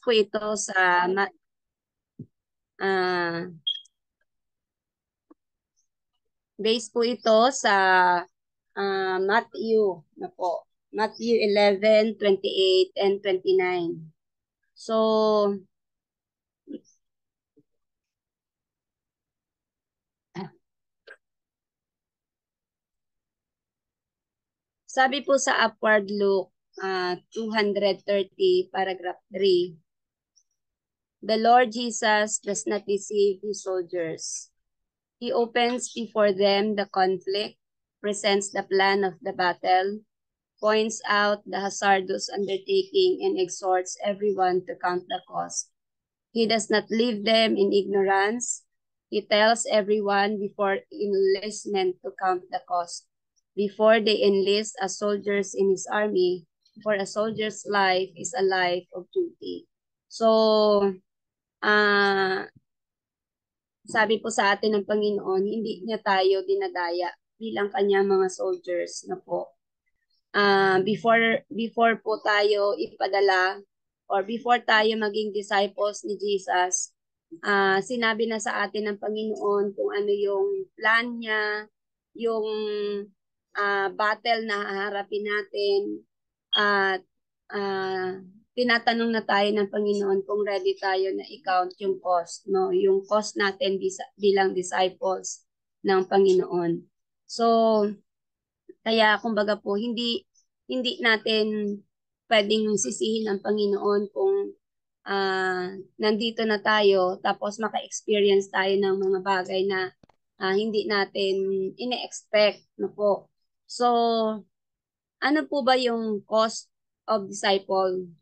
po ito sa base po ito sa Matthew na po. Matthew 11:28 and 29. So, sabi po sa Upward Look 230, paragraph 3, the Lord Jesus does not deceive his soldiers. He opens before them the conflict, presents the plan of the battle, points out the hazardous undertaking, and exhorts everyone to count the cost. He does not leave them in ignorance. He tells everyone before enlistment to count the cost. Before they enlist as soldiers in his army, for a soldier's life is a life of duty. So, sabi po sa atin ng Panginoon, hindi niya tayo dinadaya bilang kanyang mga soldiers na po. Before po tayo ipadala or before tayo maging disciples ni Jesus, sinabi na sa atin ng Panginoon kung ano yung plan niya, yung battle na haharapin natin, at tinatanong na tayo ng Panginoon kung ready tayo na i-count yung cost, no? Yung cost natin bilang disciples ng Panginoon. So, kaya kumbaga po, hindi natin pwedeng sisihin ang Panginoon kung nandito na tayo tapos maka-experience tayo ng mga bagay na hindi natin ine-expect, no po. So, ano po ba yung cost of disciple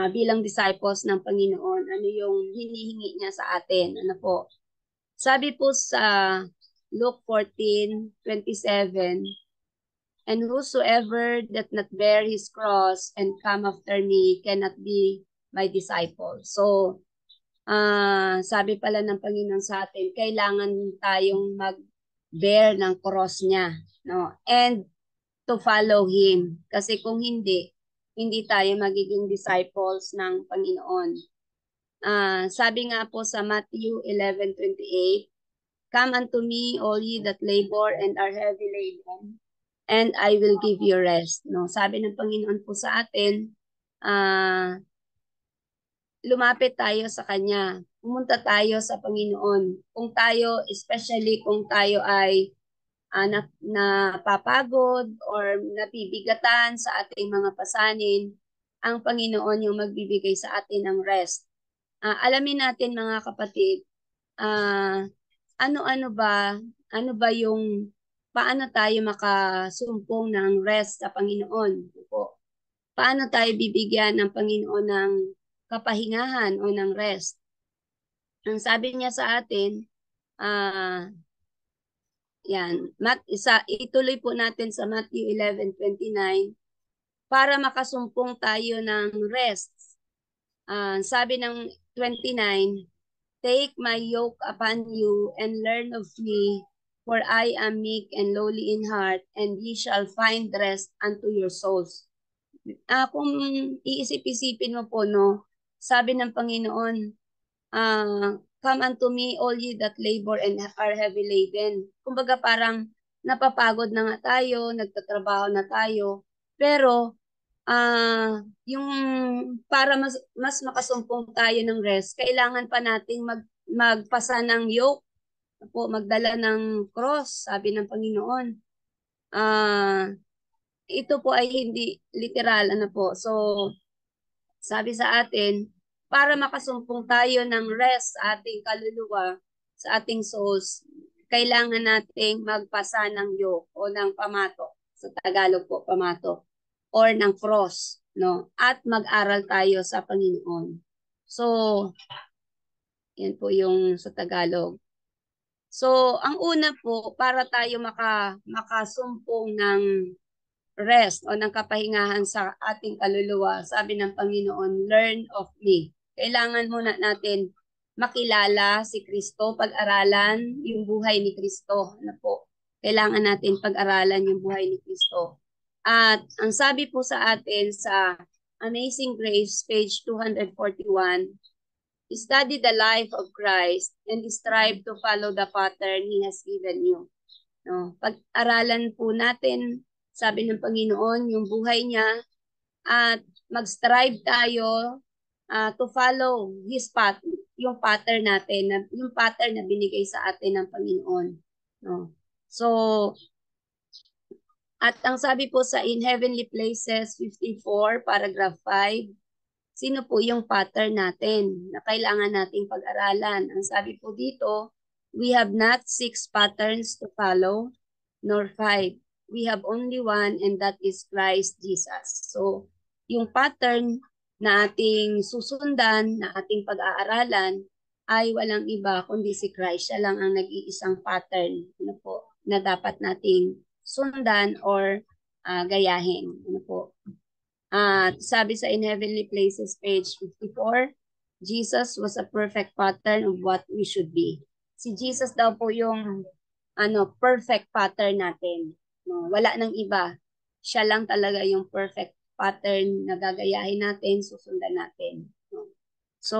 bilang disciples ng Panginoon? Ano yung hinihingi niya sa atin? Ano po? Sabi po sa Luke 14:27, and whosoever that not bear his cross and come after me cannot be my disciple. So, sabi pala ng Panginoon sa atin, kailangan tayong mag-bear ng cross niya, no? And to follow Him. Kasi kung hindi tayo magiging disciples ng Panginoon. Sabi nga po sa Matthew 11:28, come unto me, all ye that labor and are heavy laden, and I will give you rest. No, sabi ng Panginoon po sa atin, lumapit tayo sa Kanya. Pumunta tayo sa Panginoon. Kung tayo, especially kung tayo ay napapagod or napibigatan sa ating mga pasanin, ang Panginoon yung magbibigay sa atin ng rest. Alamin natin mga kapatid, ano ba yung paano tayo makasumpong ng rest sa Panginoon? Po? Paano tayo bibigyan ng Panginoon ng kapahingahan o ng rest? Ang sabi niya sa atin, ituloy po natin sa Matthew 11:29 para makasumpong tayo ng rest. Sabi ng 29, take my yoke upon you and learn of me, for I am meek and lowly in heart, and ye shall find rest unto your souls. Kung iisip-isipin mo po, no, sabi ng Panginoon, come unto me, all ye that labor and are heavy laden. Kumbaga parang napapagod na nga tayo, nagtatrabaho na tayo, pero yung para mas makasumpong tayo ng rest, kailangan pa nating magpasa ng yoke, po, magdala ng cross, sabi ng Panginoon. Ito po ay hindi literal, ano po. So, sabi sa atin, para makasumpong tayo ng rest sa ating kaluluwa, sa ating souls, kailangan nating magpasa ng yoke o ng pamato. Sa Tagalog po, pamato. Or ng cross, no? At mag-aral tayo sa Panginoon. So, yan po yung sa Tagalog. So, ang una po, para tayo makasumpong ng rest o ng kapahingahan sa ating kaluluwa, sabi ng Panginoon, learn of me. Kailangan muna natin makilala si Kristo, pag-aralan yung buhay ni Kristo. Ano po? Kailangan natin pag-aralan yung buhay ni Kristo. At ang sabi po sa atin sa Amazing Grace, page 241. Study the life of Christ and strive to follow the pattern He has given you. No? Pag-aralan po natin, sabi ng Panginoon, yung buhay niya, at mag-strive tayo to follow His path, yung pattern natin, yung pattern na binigay sa atin ng Panginoon. No? So, at ang sabi po sa In Heavenly Places 54, paragraph 5, sino po yung pattern natin na kailangan nating pag-aralan? Ang sabi po dito, we have not 6 patterns to follow, nor 5. We have only one, and that is Christ Jesus. So, yung pattern na ating susundan, na ating pag-aaralan, ay walang iba kundi si Christ. Siya lang ang nag-iisang pattern na dapat nating sundan or gayahin. Sabi sa In Heavenly Places, page 54, Jesus was a perfect pattern of what we should be. Si Jesus daw po yung perfect pattern natin. No, wala nang iba. Siya lang talaga yung perfect pattern na gagayahin natin, susundan natin. No? So,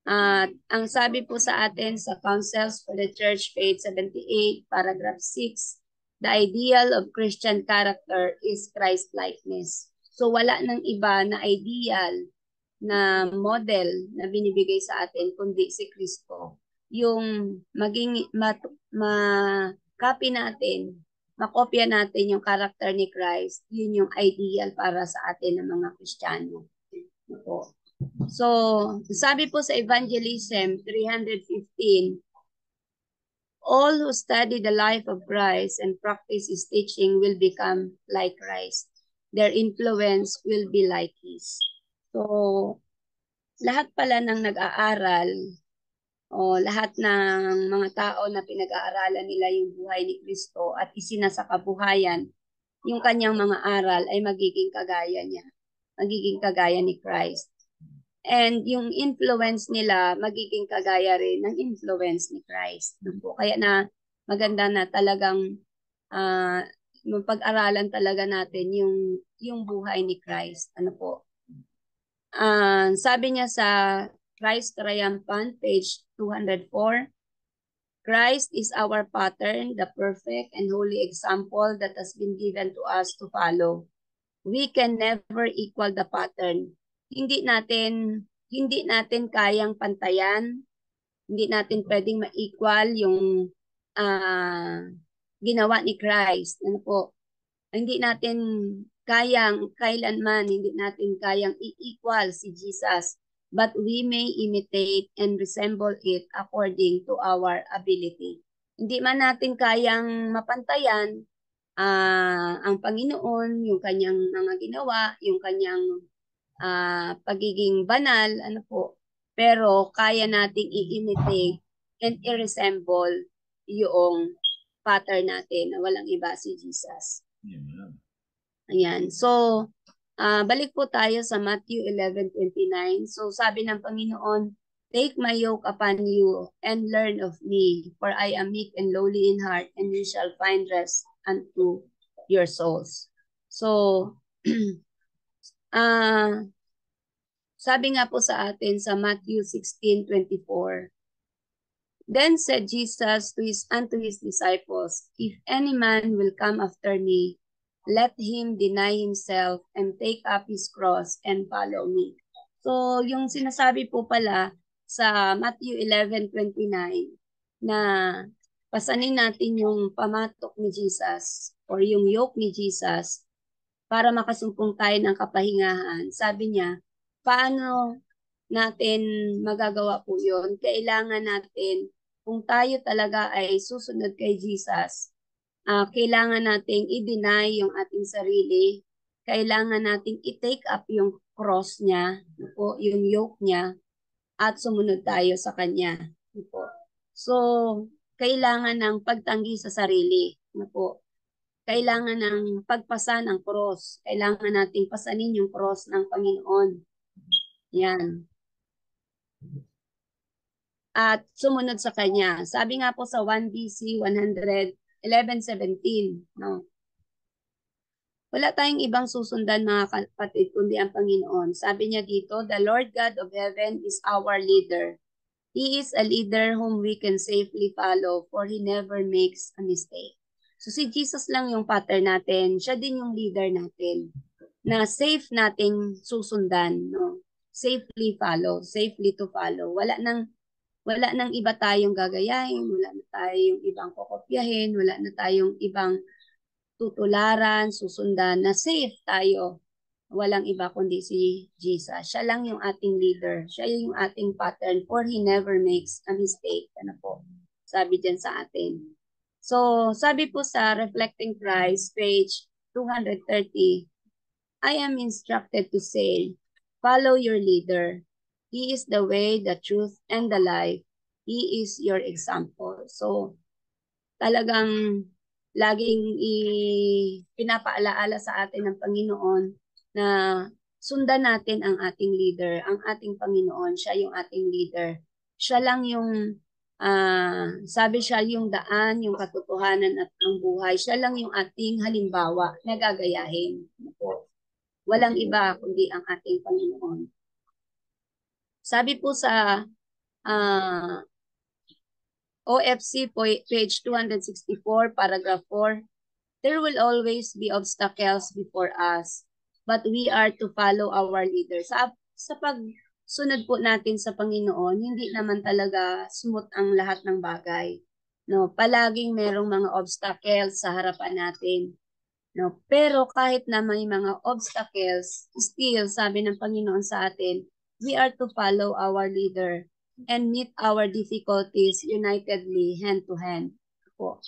ang sabi po sa atin sa Counsels for the Church, page 78, paragraph 6, the ideal of Christian character is Christ-likeness. So wala nang iba na ideal na model na binibigay sa atin kundi si Kristo. Yung maging ma-copy natin, makopya natin yung character ni Christ, yun yung ideal para sa atin ng mga Kristiyano. Po. So, sabi po sa Evangelism 315, all who study the life of Christ and practice His teaching will become like Christ. Their influence will be like His. So, lahat pala ng nag-aaral o lahat ng mga tao na pinag-aaralan nila yung buhay ni Kristo at isinasakabuhayan, yung kanyang mga aral ay magiging kagaya niya, magiging kagaya ni Christ. And yung influence nila, magiging kagaya rin ng influence ni Christ. Kaya na maganda na talagang pag-aralan talaga natin yung buhay ni Christ. Sabi niya sa Christ Triumphant, page 204, Christ is our pattern, the perfect and holy example that has been given to us to follow. We can never equal the pattern. Hindi natin kayang pantayan, hindi natin pwedeng ma-equal yung ginawa ni Christ. Hindi natin kailanman i-equal si Jesus, but we may imitate and resemble it according to our ability. Hindi man natin kayang mapantayan ang Panginoon, yung kanyang mga ginawa, yung kanyang pagiging banal, pero kaya nating i-imitate and i-resemble yung pattern natin na walang iba si Jesus. Ayan. So, balik po tayo sa Matthew 11:29. So, sabi ng Panginoon, take my yoke upon you and learn of me, for I am meek and lowly in heart, and you shall find rest unto your souls. So, sabi nga po sa atin sa Matthew 16:24, then said Jesus unto his disciples, if any man will come after me, let him deny himself and take up his cross and follow me. So, yung sinasabi po pala sa Matthew 11:29 na pasanin natin yung pamatok ni Jesus or yung yoke ni Jesus para makasumpong tayo ng kapahingahan. Sabi niya, paano natin magagawa po yun? Kailangan natin, kung tayo talaga ay susunod kay Jesus, kailangan nating i-deny yung ating sarili. Kailangan nating i-take up yung cross niya, yung yoke niya, at sumunod tayo sa kanya. So, kailangan ng pagtanggi sa sarili. Kailangan ng pagpasa ng cross. Kailangan nating pasanin yung cross ng Panginoon. Yan. At sumunod sa kanya. Sabi nga po sa 1 BC 11:17, no? Wala tayong ibang susundan mga kapatid kundi ang Panginoon. Sabi niya dito, the Lord God of heaven is our leader. He is a leader whom we can safely follow for He never makes a mistake. So si Jesus lang yung pattern natin. Siya din yung leader natin na safe nating susundan. No? Safely to follow. Wala nang iba tayong gagayahin, wala na tayong ibang kokopyahin, wala na tayong ibang tutularan, susundan na safe tayo. Walang iba kundi si Jesus. Siya lang yung ating leader. Siya yung ating pattern for He never makes a mistake. Ano po? Sabi dyan sa atin. So, sabi po sa Reflecting Christ, page 230, I am instructed to say, follow your leader. He is the way, the truth, and the life. He is your example. So, talagang laging pinapaalaala sa atin ng Panginoon na sundan natin ang ating leader, ang ating Panginoon. Siya yung ating leader. Siya lang yung, sabi siya yung daan, yung katotohanan at ang buhay. Siya lang yung ating halimbawa na gagayahin. Walang iba kundi ang ating Panginoon. Sabi po sa OFC page 264, paragraph 4, there will always be obstacles before us, but we are to follow our leader. Sa pagsunod po natin sa Panginoon, hindi naman talaga smooth ang lahat ng bagay. No, palaging merong mga obstacles sa harapan natin. No, pero kahit na may mga obstacles, still sabi ng Panginoon sa atin, we are to follow our leader and meet our difficulties unitedly, hand to hand. Po.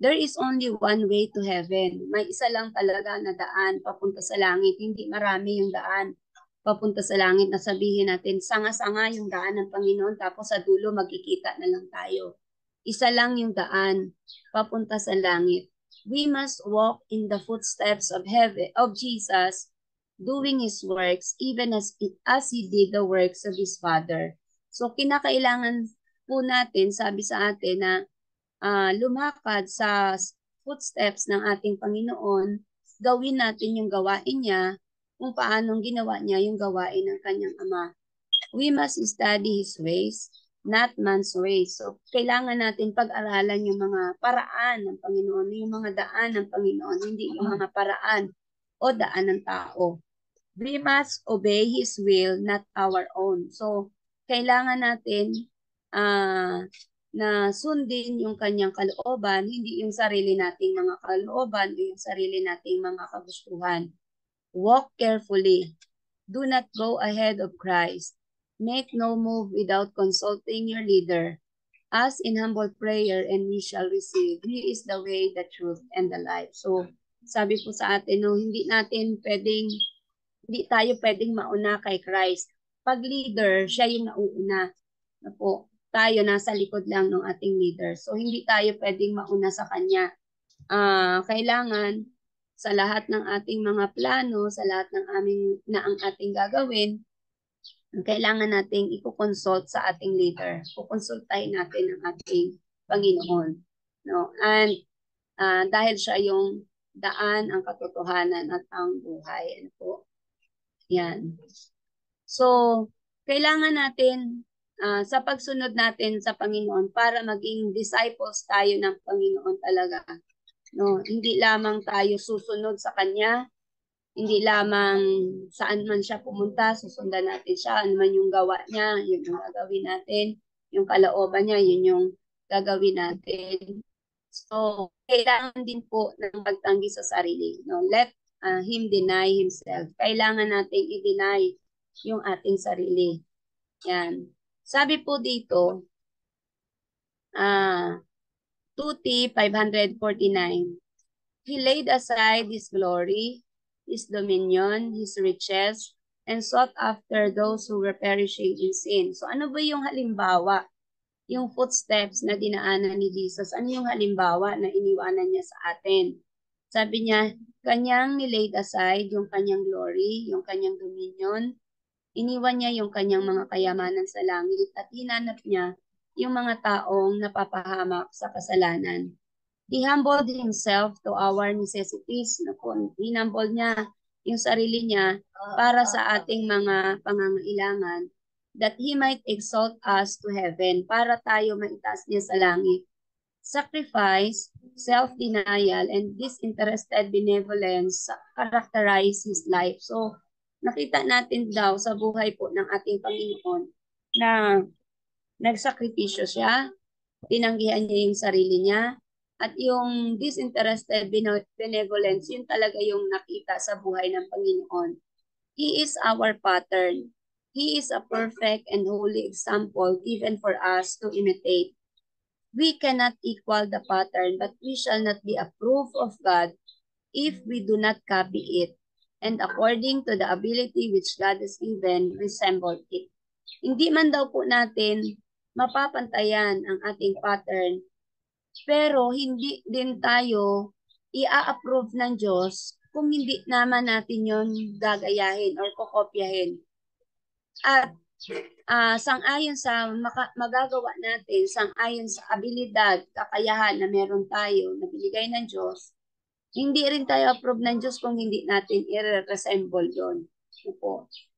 There is only one way to heaven. May isa lang talaga na daan papunta sa langit. Hindi marami yung daan papunta sa langit na sabihin natin, sanga-sanga yung daan ng Panginoon tapos sa dulo magkikita na lang tayo. Isa lang yung daan papunta sa langit. We must walk in the footsteps of heaven, of Jesus, doing His works, even as He did the works of His Father. So, kinakailangan po natin, sabi sa atin na lumakad sa footsteps ng ating Panginoon, gawin natin yung gawain niya, kung paanong ginawa niya yung gawain ng kanyang Ama. We must study His ways, not man's ways. So, kailangan natin pag-aralan yung mga paraan ng Panginoon, yung mga daan ng Panginoon, hindi yung mga paraan o daan ng tao. We must obey His will, not our own. So, kailangan natin na sundin yung kanyang kalooban, hindi yung sarili nating mga kalooban o yung sarili nating mga kagustuhan. Walk carefully. Do not go ahead of Christ. Make no move without consulting your leader. Ask in humble prayer and we shall receive. He is the way, the truth, and the life. So, sabi po sa atin, no, hindi tayo pwedeng mauna kay Christ. Pag leader, siya yung nauuna. Na po, tayo nasa likod lang ng ating leader. So, hindi tayo pwedeng mauna sa kanya. Kailangan sa lahat ng ating mga plano, sa lahat ng ang ating gagawin, kailangan nating i-consult sa ating leader. Kukonsultahin natin ang ating Panginoon. No? And dahil siya yung daan, ang katotohanan at ang buhay. Ano po? Yan. So, kailangan natin sa pagsunod natin sa Panginoon para maging disciples tayo ng Panginoon talaga. No, hindi lamang tayo susunod sa Kanya, hindi lamang saan man siya pumunta, susundan natin siya, ano man yung gawa niya, yun yung gagawin natin, yung kalooban niya, yun yung gagawin natin. So, kailangan din po ng pagtanggi sa sarili. No? Let him deny himself. Kailangan nating i-deny yung ating sarili. Yan. Sabi po dito, 2T 549, He laid aside His glory, His dominion, His riches, and sought after those who were perishing in sin. So ano ba yung halimbawa? Yung footsteps na dinaanan ni Jesus, ano yung halimbawa na iniwanan niya sa atin? Sabi niya, kanyang nilaid aside yung kanyang glory, yung kanyang dominion, iniwan niya yung kanyang mga kayamanan sa langit at hinanap niya yung mga taong napapahamak sa kasalanan. He humbled himself to our necessities. Hinumble niya yung sarili niya para sa ating mga pangangailangan, that He might exalt us to heaven, para tayo maitaas niya sa langit. Sacrifice, self-denial, and disinterested benevolence characterize His life. So, nakita natin daw sa buhay po ng ating Panginoon na nagsakripisyo siya, tinanggihan niya yung sarili niya, at yung disinterested benevolence, yun talaga yung nakita sa buhay ng Panginoon. He is our pattern. He is a perfect and holy example given for us to imitate. We cannot equal the pattern, but we shall not be approved of God if we do not copy it, and according to the ability which God has given, resemble it. Hindi man daw po natin mapapantayan ang ating pattern, pero hindi din tayo i-approve ng Diyos kung hindi naman natin yon gagayahin or kokopyahin. At sang-ayon sa magagawa natin, sang-ayon sa abilidad, kakayahan na meron tayo na binigay ng Diyos, hindi rin tayo approve ng Diyos kung hindi natin i-resemble yun.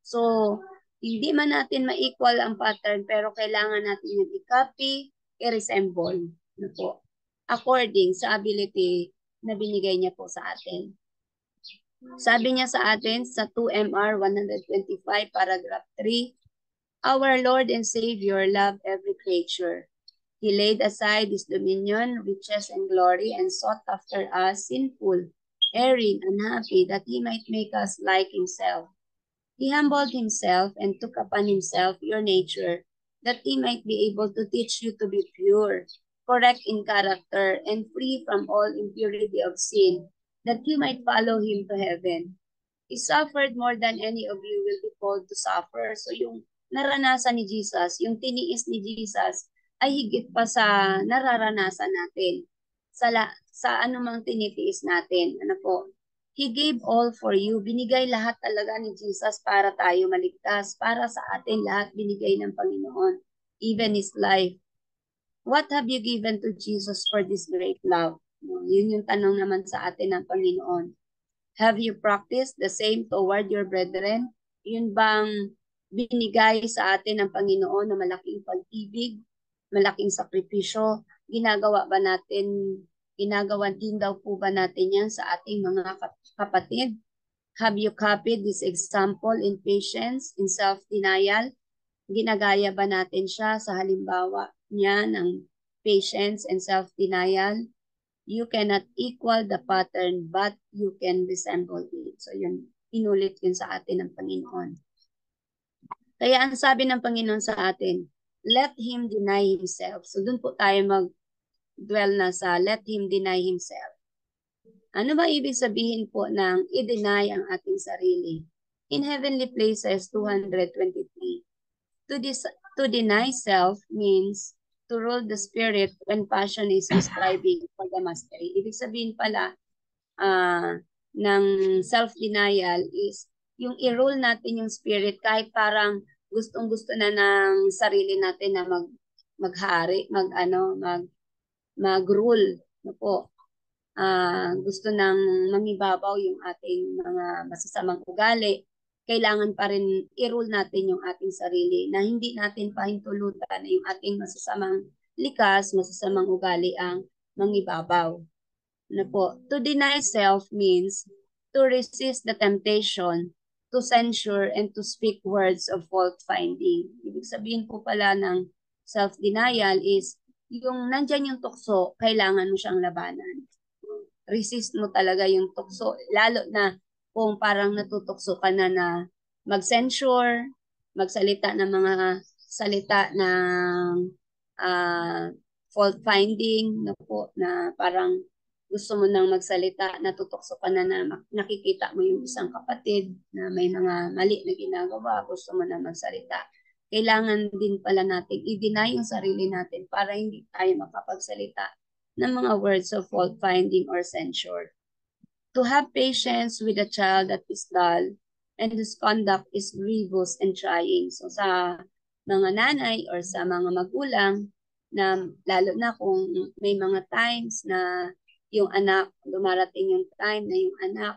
So, hindi man natin ma-equal ang pattern, pero kailangan natin yung i-copy, i-resemble. According sa ability na binigay niya po sa atin. Sabi niya sa atin sa 2 MR 125 paragraph 3, our Lord and Savior loved every creature. He laid aside his dominion, riches, and glory, and sought after us, sinful, erring, unhappy, that he might make us like himself. He humbled himself and took upon himself your nature, that he might be able to teach you to be pure, correct in character, and free from all impurity of sin, that you might follow him to heaven. He suffered more than any of you will be called to suffer. So yung naranasan ni Jesus, yung tiniis ni Jesus, ay higit pa sa nararanasan natin. Sa anumang tinitiis natin. He gave all for you. Binigay lahat talaga ni Jesus para tayo maligtas. Para sa atin lahat binigay ng Panginoon. Even His life. What have you given to Jesus for this great love? Yun yung tanong naman sa atin ng Panginoon. Have you practiced the same toward your brethren? Yun bang binigay sa atin ng Panginoon na malaking pag-ibig, malaking sakripisyo? Ginagawa din daw po ba natin yan sa ating mga kapatid? Have you copied this example in patience, in self-denial? Ginagaya ba natin siya sa halimbawa niya ng patience and self-denial? You cannot equal the pattern, but you can resemble it. So yun, inulit yun sa atin ng Panginoon. Kaya ang sabi ng Panginoon sa atin, let him deny himself. So dun po tayo mag-dwell na sa let him deny himself. Ano ba ibig sabihin po ng i-deny ang ating sarili? In Heavenly Places 223, to deny self means to rule the spirit when passion is striving for the mastery. Ibig sabihin pala ng self-denial is yung i-rule natin yung spirit kahit parang gustong-gusto na ng sarili natin na maghari, mag-rule. Gusto nang mangibabaw yung ating mga masasamang ugali. Kailangan pa rin i-rule natin yung ating sarili na hindi natin pahintulutan na yung ating masasamang likas, masasamang ugali ang mangibabaw. To deny self means to resist the temptation, to censure, and to speak words of fault-finding. Ibig sabihin po pala ng self-denial is yung nandyan yung tukso, kailangan mo siyang labanan. Resist mo talaga yung tukso, lalo na kung parang natutukso ka na mag-censure, magsalita ng mga salita ng fault-finding, na parang gusto mo nang magsalita, natutukso ka na nakikita mo yung isang kapatid na may mga mali na ginagawa, gusto mo na magsalita. Kailangan din pala natin i-deny yung sarili natin para hindi tayo makapagsalita ng mga words of fault-finding or censure. To have patience with a child that is dull and whose conduct is grievous and trying. So sa mga nanay or sa mga magulang na lalo na kung may mga times na yung anak, dumarating yung time na yung anak